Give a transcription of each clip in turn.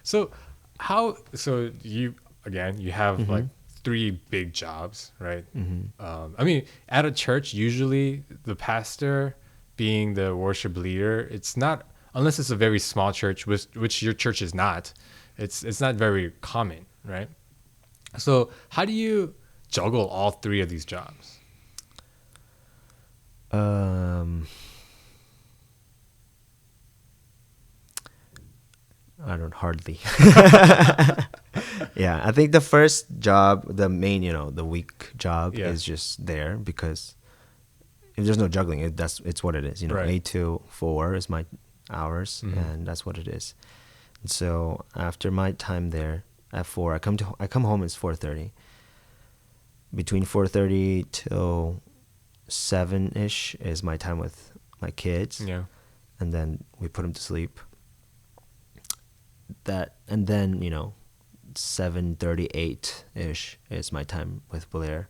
So so you have like three big jobs, right? I mean, at a church, usually the pastor being the worship leader, it's not, unless it's a very small church, which your church is not, it's not very common, right? So how do you juggle all three of these jobs? I don't hardly. Yeah, I think the first job, the main, the week job is just there because if there's no juggling, it's what it is. Right. 8 to 4 is my hours, and that's what it is. And so after my time there at 4, I come home. It's 4:30. Between 4:30 till 7-ish is my time with my kids. Yeah. And then we put them to sleep. And then 7:38-ish is my time with Blair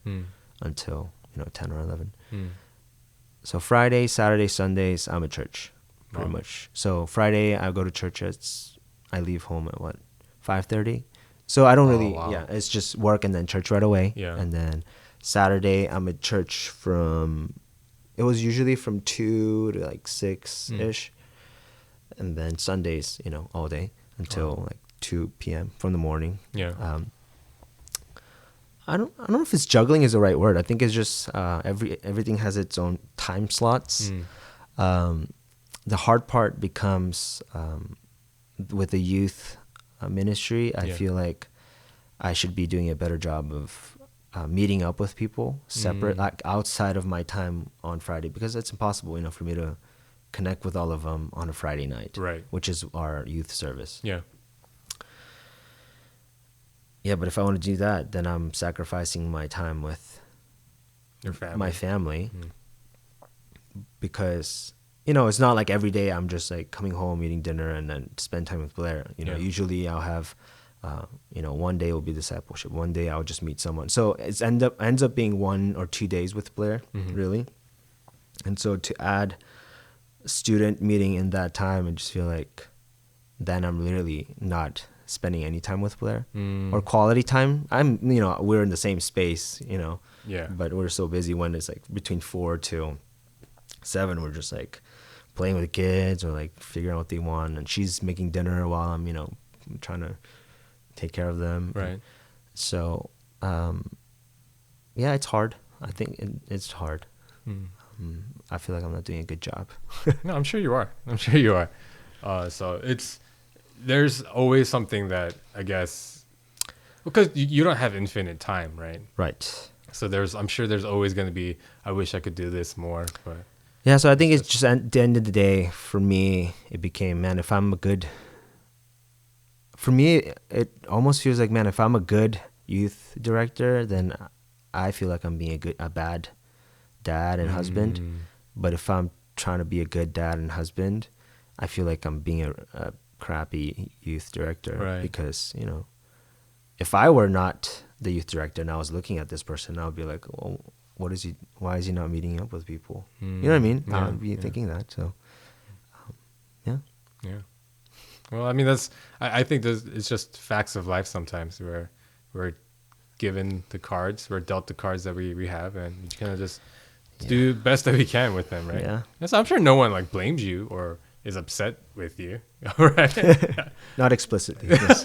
until 10 or 11. So Friday, Saturday, Sundays I'm at church pretty much. So Friday I go to church I leave home at 5:30. So I don't really it's just work and then church right away. Yeah. And then Saturday I'm at church it was usually from 2 to like 6-ish. And then Sundays, all day until like 2 p.m. from the morning. Yeah. I don't know if it's juggling is the right word. I think it's just everything has its own time slots. The hard part becomes with the youth ministry. I feel like I should be doing a better job of meeting up with people separate, like outside of my time on Friday, because it's impossible, for me to connect with all of them on a Friday night, right? Which is our youth service. Yeah. Yeah, but if I want to do that, then I'm sacrificing my time with your family. My family, because it's not like every day I'm just like coming home, eating dinner, and then spend time with Blair. Usually I'll have, one day will be discipleship, one day I'll just meet someone. So it ends up being 1 or 2 days with Blair, really. And so to add student meeting in that time, I just feel like then I'm literally not spending any time with Blair or quality time. We're in the same space, but we're so busy when it's like between 4 to 7, we're just like playing with the kids or like figuring out what they want, and she's making dinner while I'm trying to take care of them, right? So it's hard. I think it's hard. I feel like I'm not doing a good job. No, I'm sure you are. So there's always something that I guess, because you don't have infinite time, right? Right. So I'm sure there's always going to be, I wish I could do this more, but yeah. So I think it's just at the end of the day, for me, it became, man, if I'm for me, it almost feels like, man, if I'm a good youth director, then I feel like I'm being a bad dad and husband. But if I'm trying to be a good dad and husband, I feel like I'm being a crappy youth director, right? Because if I were not the youth director and I was looking at this person, I would be like, well, why is he not meeting up with people? You know what I mean? I would be thinking that. So yeah. Well, I mean, I think it's just facts of life sometimes, where we're given the cards, we're dealt the cards that we have, and you kind of just do the best that we can with them, right? Yeah. And so I'm sure no one like blames you or is upset with you, right? Not explicitly. Yes.